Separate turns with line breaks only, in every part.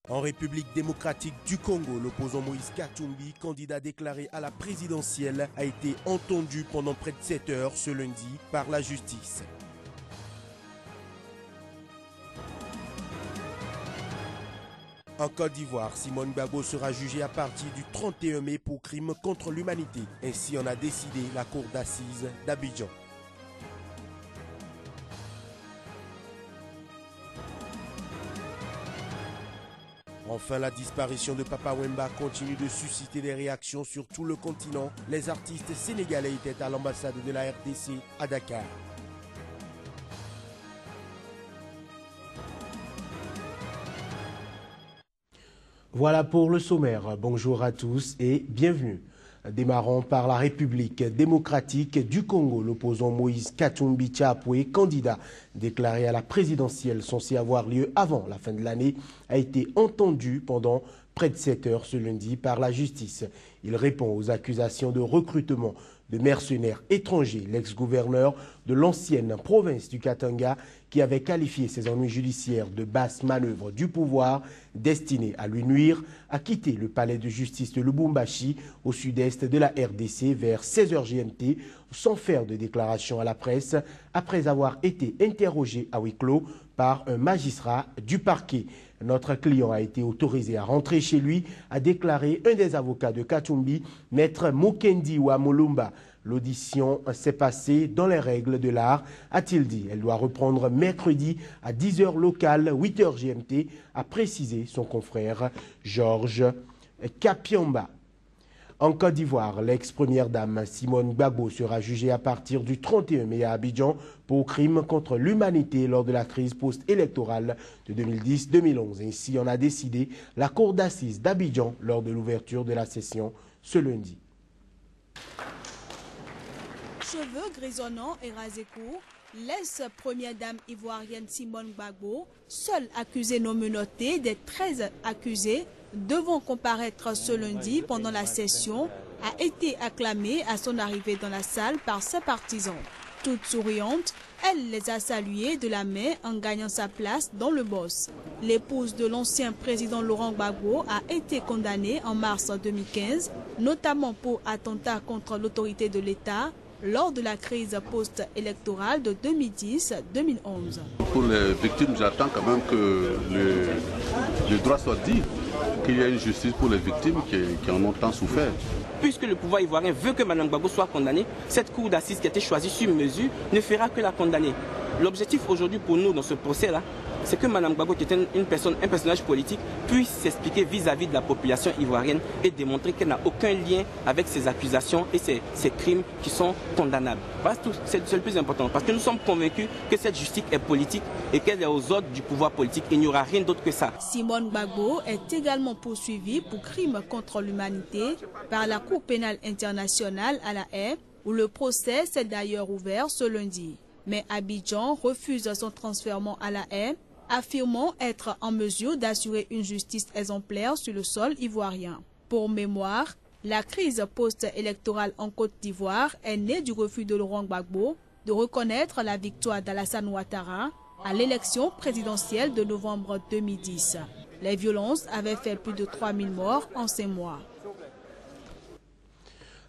En République démocratique du Congo, l'opposant Moïse Katumbi, candidat déclaré à la présidentielle, a été entendu pendant près de 7 heures ce lundi par la justice. En Côte d'Ivoire, Simone Gbagbo sera jugé à partir du 31 mai pour crime contre l'humanité. Ainsi en a décidé la cour d'assises d'Abidjan. Enfin, la disparition de Papa Wemba continue de susciter des réactions sur tout le continent. Les artistes sénégalais étaient à l'ambassade de la RDC à Dakar. Voilà pour le sommaire. Bonjour à tous et bienvenue. Démarrons par la République démocratique du Congo. L'opposant Moïse Katumbi Tchapoué, candidat déclaré à la présidentielle censé avoir lieu avant la fin de l'année, a été entendu pendant près de 7 heures ce lundi par la justice. Il répond aux accusations de recrutement de mercenaires étrangers. L'ex-gouverneur de l'ancienne province du Katanga, qui avait qualifié ses ennuis judiciaires de basse manœuvre du pouvoir destinée à lui nuire, a quitté le palais de justice de Lubumbashi au sud-est de la RDC vers 16h GMT sans faire de déclaration à la presse après avoir été interrogé à huis clos par un magistrat du parquet. Notre client a été autorisé à rentrer chez lui, a déclaré un des avocats de Katumbi, maître Mukendi Wamolumba. L'audition s'est passée dans les règles de l'art, a-t-il dit. Elle doit reprendre mercredi à 10h locales, 8h GMT, a précisé son confrère Georges Kapiamba. En Côte d'Ivoire, l'ex-première dame Simone Gbagbo sera jugée à partir du 31 mai à Abidjan pour crime contre l'humanité lors de la crise post-électorale de 2010-2011. Ainsi en a décidé la cour d'assises d'Abidjan lors de l'ouverture de la session ce lundi.
Cheveux grisonnants et rasés courts, l'ex-première dame ivoirienne Simone Gbagbo, seule accusée non menottée des 13 accusés devant comparaître ce lundi pendant la session, a été acclamée à son arrivée dans la salle par ses partisans. Toute souriante, elle les a salués de la main en gagnant sa place dans le boss. L'épouse de l'ancien président Laurent Gbagbo a été condamnée en mars 2015, notamment pour attentat contre l'autorité de l'État, lors de la crise post-électorale de 2010-2011.
Pour les victimes, j'attends quand même que le droit soit dit, qu'il y ait une justice pour les victimes qui en ont tant souffert.
Puisque le pouvoir ivoirien veut que Mme Gbagbo soit condamnée, cette cour d'assises qui a été choisie sur mesure ne fera que la condamner. L'objectif aujourd'hui pour nous dans ce procès-là, c'est que Mme Gbagbo, qui est un personnage politique, puisse s'expliquer vis-à-vis de la population ivoirienne et démontrer qu'elle n'a aucun lien avec ces accusations et ces crimes qui sont condamnables. C'est le plus important, parce que nous sommes convaincus que cette justice est politique et qu'elle est aux ordres du pouvoir politique. Il n'y aura rien d'autre que ça.
Simone Gbagbo est également poursuivie pour crime contre l'humanité par la Cour pénale internationale à La Haye, où le procès s'est d'ailleurs ouvert ce lundi. Mais Abidjan refuse son transfert à La Haye, affirmant être en mesure d'assurer une justice exemplaire sur le sol ivoirien. Pour mémoire, la crise post-électorale en Côte d'Ivoire est née du refus de Laurent Gbagbo de reconnaître la victoire d'Alassane Ouattara à l'élection présidentielle de novembre 2010. Les violences avaient fait plus de 3000 morts en 5 mois.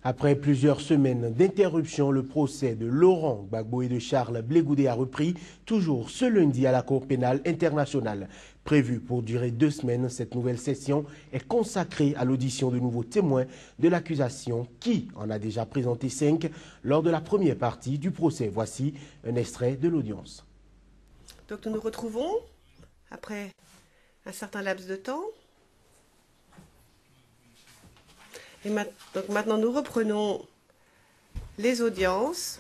Après plusieurs semaines d'interruption, le procès de Laurent Gbagbo et de Charles Blé Goudé a repris toujours ce lundi à la Cour pénale internationale. Prévue pour durer 2 semaines, cette nouvelle session est consacrée à l'audition de nouveaux témoins de l'accusation qui en a déjà présenté 5 lors de la première partie du procès. Voici un extrait de l'audience.
Donc nous nous retrouvons après un certain laps de temps. Et donc maintenant, nous reprenons les audiences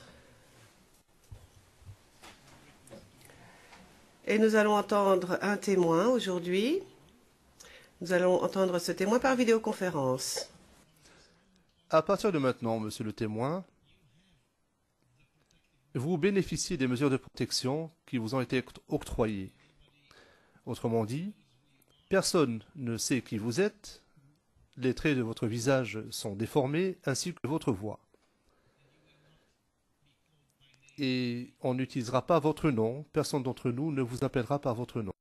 et nous allons entendre un témoin aujourd'hui. Nous allons entendre ce témoin par vidéoconférence.
À partir de maintenant, monsieur le témoin, vous bénéficiez des mesures de protection qui vous ont été octroyées. Autrement dit, personne ne sait qui vous êtes. Les traits de votre visage sont déformés, ainsi que votre voix. Et on n'utilisera pas votre nom. Personne d'entre nous ne vous appellera par votre nom.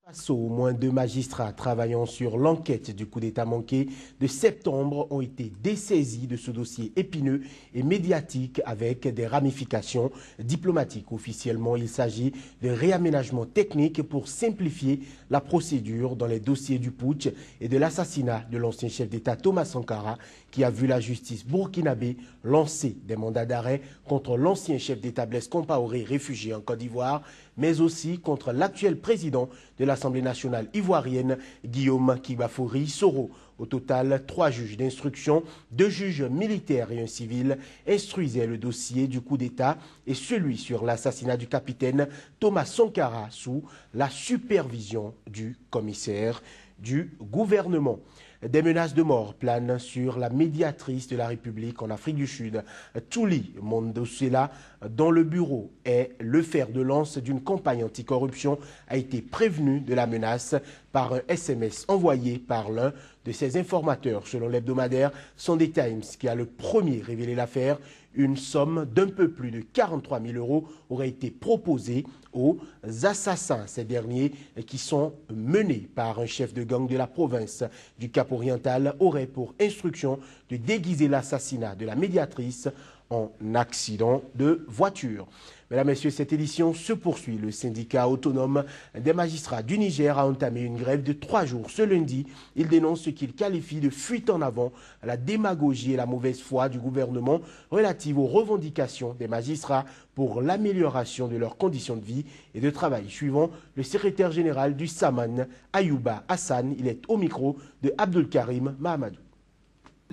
Face au moins 2 magistrats travaillant sur l'enquête du coup d'État manqué de septembre ont été dessaisis de ce dossier épineux et médiatique avec des ramifications diplomatiques. Officiellement, il s'agit de réaménagement technique pour simplifier la procédure dans les dossiers du putsch et de l'assassinat de l'ancien chef d'État Thomas Sankara, qui a vu la justice burkinabé lancer des mandats d'arrêt contre l'ancien chef d'État Blaise Compaoré, réfugié en Côte d'Ivoire, mais aussi contre l'actuel président de l'Assemblée nationale ivoirienne, Guillaume Kibafori Soro. Au total, 3 juges d'instruction, 2 juges militaires et un civil instruisaient le dossier du coup d'État et celui sur l'assassinat du capitaine Thomas Sankara sous la supervision du commissaire du gouvernement. Des menaces de mort planent sur la médiatrice de la République en Afrique du Sud, Thuli Mondosela, dont le bureau est le fer de lance d'une campagne anticorruption, a été prévenu de la menace par un SMS envoyé par l'un de ses informateurs. Selon l'hebdomadaire Sunday Times, qui a le premier révélé l'affaire, une somme d'un peu plus de 43 000 € aurait été proposée aux assassins. Ces derniers, qui sont menés par un chef de gang de la province du Cap-Oriental, auraient pour instruction de déguiser l'assassinat de la médiatrice en accident de voiture. Mesdames, Messieurs, cette édition se poursuit. Le syndicat autonome des magistrats du Niger a entamé une grève de 3 jours. Ce lundi, il dénonce ce qu'il qualifie de fuite en avant à la démagogie et la mauvaise foi du gouvernement relative aux revendications des magistrats pour l'amélioration de leurs conditions de vie et de travail. Suivant le secrétaire général du Saman, Ayouba Hassan, il est au micro de Abdul Karim Mahamadou.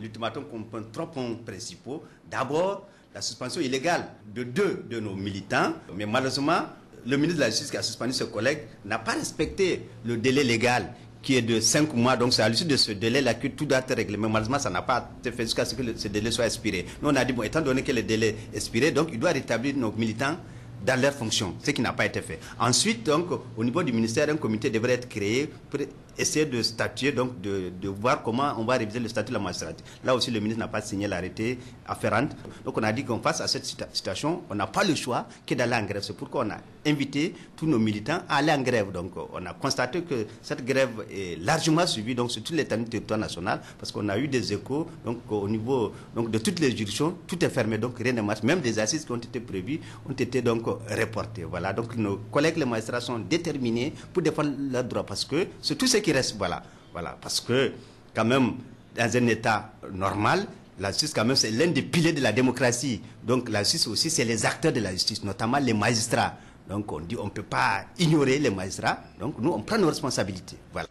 L'ultimatum comprend 3 points principaux. D'abord, la suspension illégale de 2 de nos militants. Mais malheureusement, le ministre de la Justice qui a suspendu ce collègue n'a pas respecté le délai légal qui est de 5 mois. Donc c'est à l'issue de ce délai-là que tout doit être réglé. Mais malheureusement, ça n'a pas été fait jusqu'à ce que ce délai soit expiré. Nous, on a dit, bon, étant donné que le délai est expiré, donc il doit rétablir nos militants dans leurs fonctions, ce qui n'a pas été fait. Ensuite, donc, au niveau du ministère, un comité devrait être créé pour essayer de statuer, donc de voir comment on va réviser le statut de la magistrature. Là aussi, le ministre n'a pas signé l'arrêté afférent. Donc, on a dit qu'on face à cette situation, on n'a pas le choix que d'aller en grève. C'est pourquoi on a invité tous nos militants à aller en grève. Donc, on a constaté que cette grève est largement suivie donc, sur toute l'étendue du territoire national, parce qu'on a eu des échos, donc au niveau donc, de toutes les juridictions, tout est fermé, donc rien ne marche. Même des assises qui ont été prévues ont été donc reportées. Voilà, donc nos collègues les magistrats sont déterminés pour défendre leurs droits, parce que c'est tout ce qui reste. Voilà, parce que quand même, dans un État normal, la justice, quand même, c'est l'un des piliers de la démocratie. Donc la justice aussi, c'est les acteurs de la justice, notamment les magistrats. Donc on dit on ne peut pas ignorer les magistrats. Donc nous, on prend nos responsabilités. Voilà.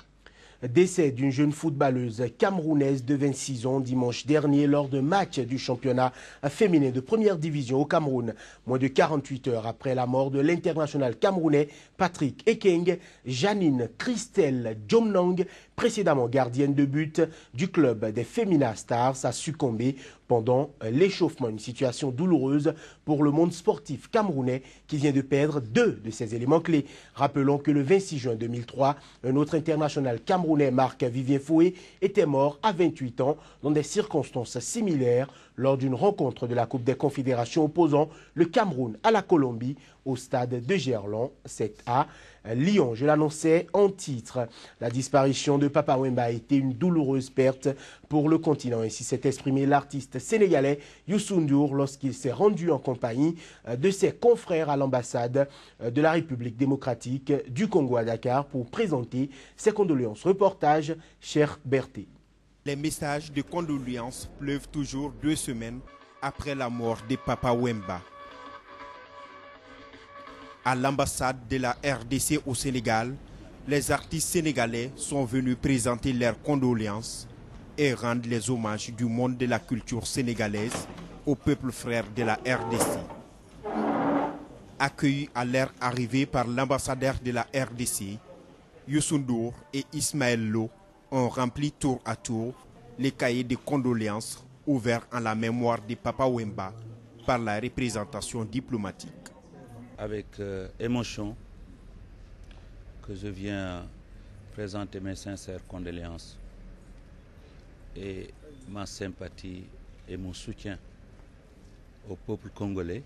Décès d'une jeune footballeuse camerounaise de 26 ans dimanche dernier lors d'un match du championnat féminin de première division au Cameroun. Moins de 48 heures après la mort de l'international camerounais Patrick Ekeng, Janine Christelle Djomnang, précédemment gardienne de but du club des Femina Stars, a succombé pendant l'échauffement. Une situation douloureuse pour le monde sportif camerounais qui vient de perdre 2 de ses éléments clés. Rappelons que le 26 juin 2003, un autre international camerounais, Marc-Vivien Foué, était mort à 28 ans dans des circonstances similaires lors d'une rencontre de la Coupe des Confédérations opposant le Cameroun à la Colombie au stade de Gerland, 7A, Lyon. Je l'annonçais en titre. La disparition de Papa Wemba a été une douloureuse perte pour le continent. Ainsi s'est exprimé l'artiste sénégalais Youssou N'Dour lorsqu'il s'est rendu en compagnie de ses confrères à l'ambassade de la République démocratique du Congo à Dakar pour présenter ses condoléances. Reportage, cher Berthe.
Les messages de condoléances pleuvent toujours 2 semaines après la mort de Papa Wemba. À l'ambassade de la RDC au Sénégal, les artistes sénégalais sont venus présenter leurs condoléances et rendre les hommages du monde de la culture sénégalaise au peuple frère de la RDC. Accueillis à leur arrivée par l'ambassadeur de la RDC, Youssou N'Dour et Ismaël Lo ont rempli tour à tour les cahiers de condoléances ouverts en la mémoire de Papa Wemba par la représentation diplomatique.
Avec émotion que je viens présenter mes sincères condoléances et ma sympathie et mon soutien au peuple congolais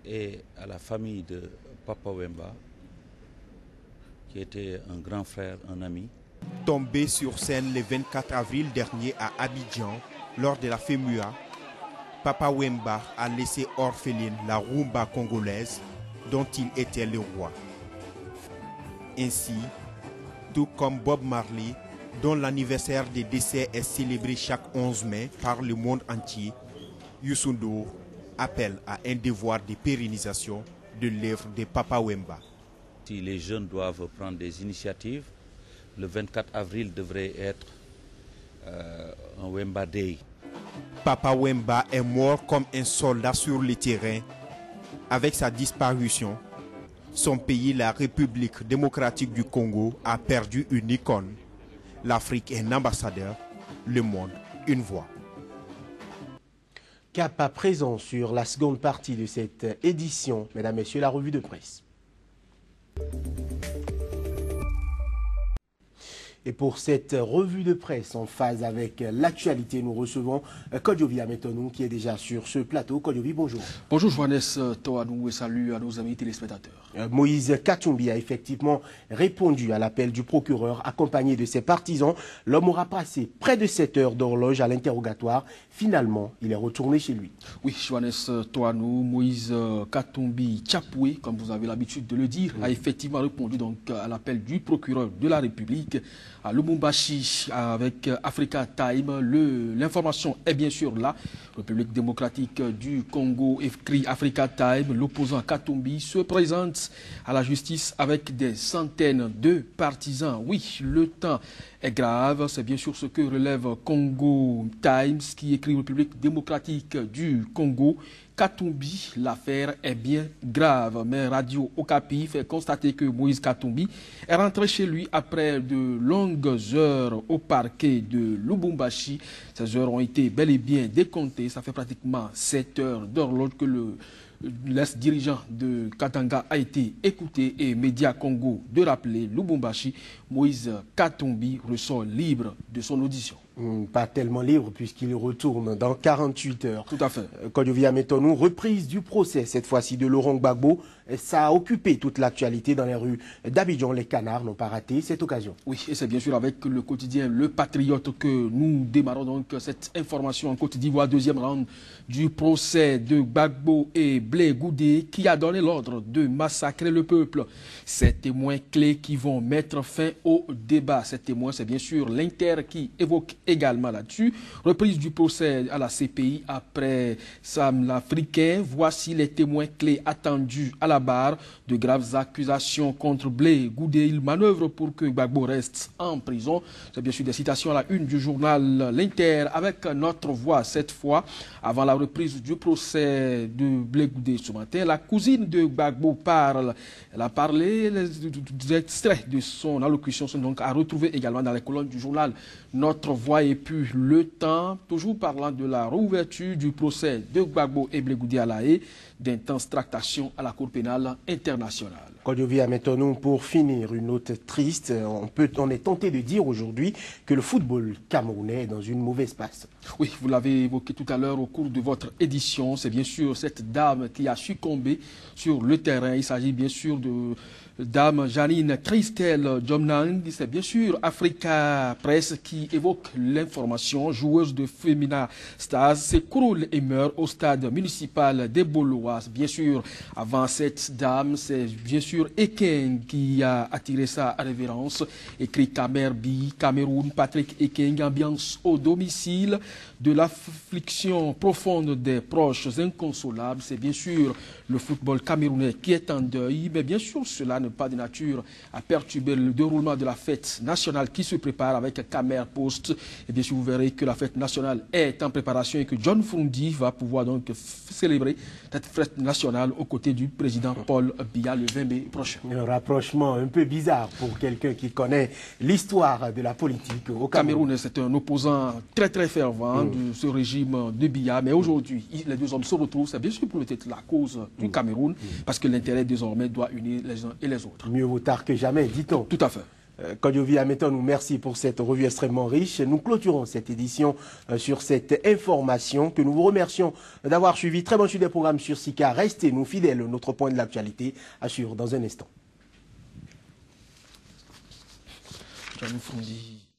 et à la famille de Papa Wemba qui était un grand frère, un ami.
Tombé sur scène le 24 avril dernier à Abidjan, lors de la FEMUA, Papa Wemba a laissé orpheline la rumba congolaise dont il était le roi. Ainsi, tout comme Bob Marley, dont l'anniversaire de décès est célébré chaque 11 mai par le monde entier, Youssou N'Dour appelle à un devoir de pérennisation de l'œuvre de Papa Wemba.
Si les jeunes doivent prendre des initiatives, le 24 avril devrait être un Wemba Day.
Papa Wemba est mort comme un soldat sur le terrain. Avec sa disparition, son pays, la République démocratique du Congo, a perdu une icône. L'Afrique un ambassadeur, le monde une voix.
Cap à présent sur la seconde partie de cette édition. Mesdames, Messieurs, la revue de presse. Et pour cette revue de presse en phase avec l'actualité, nous recevons Kodjovi Ametonou qui est déjà sur ce plateau. Kodjovi, bonjour.
Bonjour Johannes Toanou et salut à nos amis téléspectateurs.
Moïse Katumbi a effectivement répondu à l'appel du procureur accompagné de ses partisans. L'homme aura passé près de 7 heures d'horloge à l'interrogatoire. Finalement, il est retourné chez lui.
Oui, Johannes Toanou, Moïse Katumbi Tchapoué, comme vous avez l'habitude de le dire, a effectivement répondu donc à l'appel du procureur de la République à Lubumbashi avec Africa Time. L'information est bien sûr là. République démocratique du Congo, écrit Africa Time. L'opposant Katumbi se présente à la justice avec des centaines de partisans. Oui, le temps est grave. C'est bien sûr ce que relève Congo Times qui écrit République démocratique du Congo. Katumbi, l'affaire est bien grave, mais Radio Okapi fait constater que Moïse Katumbi est rentré chez lui après de longues heures au parquet de Lubumbashi. Ces heures ont été bel et bien décomptées. Ça fait pratiquement 7 heures d'horloge que l'ex-dirigeant de Katanga a été écouté et Média Congo de rappeler Lubumbashi. Moïse Katumbi ressort libre de son audition.
Pas tellement libre puisqu'il retourne dans 48 heures.
Tout à fait.
Kodjovi Ametonou, reprise du procès, cette fois-ci de Laurent Gbagbo. Ça a occupé toute l'actualité dans les rues d'Abidjan. Les canards n'ont pas raté cette occasion.
Oui, et c'est bien sûr avec le quotidien Le Patriote que nous démarrons donc cette information en Côte d'Ivoire, deuxième round du procès de Gbagbo et Blé Goudé qui a donné l'ordre de massacrer le peuple. Ces témoins clés qui vont mettre fin au débat. Ces témoins, c'est bien sûr l'Inter qui évoque également là-dessus. Reprise du procès à la CPI après Sam l'Africain. Voici les témoins clés attendus à la barre. De graves accusations contre Blé Goudé. Il manœuvre pour que Gbagbo reste en prison. C'est bien sûr des citations à la une du journal L'Inter avec notre voix cette fois. Avant la reprise du procès de Blé Goudé ce matin, la cousine de Gbagbo parle. Elle a parlé, les extraits de son allocution sont donc à retrouver également dans les colonnes du journal Notre Voix. Et puis Le Temps, toujours parlant de la réouverture du procès de Gbagbo et Blé Goudé à La Haye, d'intenses tractations à la Cour pénale internationale.
Kodjovi Ametonou, pour finir, une note triste. On est tenté de dire aujourd'hui que le football camerounais est dans une mauvaise passe.
Oui, vous l'avez évoqué tout à l'heure au cours de votre édition. C'est bien sûr cette dame qui a succombé sur le terrain. Il s'agit bien sûr de Dame Janine Christelle Jomnang. C'est bien sûr Africa Press qui évoque l'information. Joueuse de Femina Stars s'écroule et meurt au stade municipal des Boloas. Bien sûr, avant cette dame, c'est bien sûr Ekeng qui a attiré sa révérence. Écrit Camerbi, Cameroun, Patrick Ekeng, ambiance au domicile de l'affliction profonde des proches inconsolables. C'est bien sûr le football camerounais qui est en deuil, mais bien sûr cela n'est pas de nature à perturber le déroulement de la fête nationale qui se prépare avec Camer Post. Et bien sûr vous verrez que la fête nationale est en préparation et que John Fundi va pouvoir donc célébrer cette fête nationale aux côtés du président Paul Biya le 20 mai prochain.
Un rapprochement un peu bizarre pour quelqu'un qui connaît l'histoire de la politique au
Cameroun. C'est un opposant très très fervent de ce régime de Biya, mais aujourd'hui les deux hommes se retrouvent. C'est bien sûr pour peut-être la cause du Cameroun, parce que l'intérêt désormais doit unir les uns et les autres.
Mieux vaut tard que jamais, dit-on.
Tout à fait.
Kodjovi Ametonou, merci pour cette revue extrêmement riche. Nous clôturons cette édition sur cette information que nous vous remercions d'avoir suivi. Très bonne suite des programmes sur SICA. Restez-nous fidèles. Notre point de l'actualité assure dans un instant.
Jean Froundi.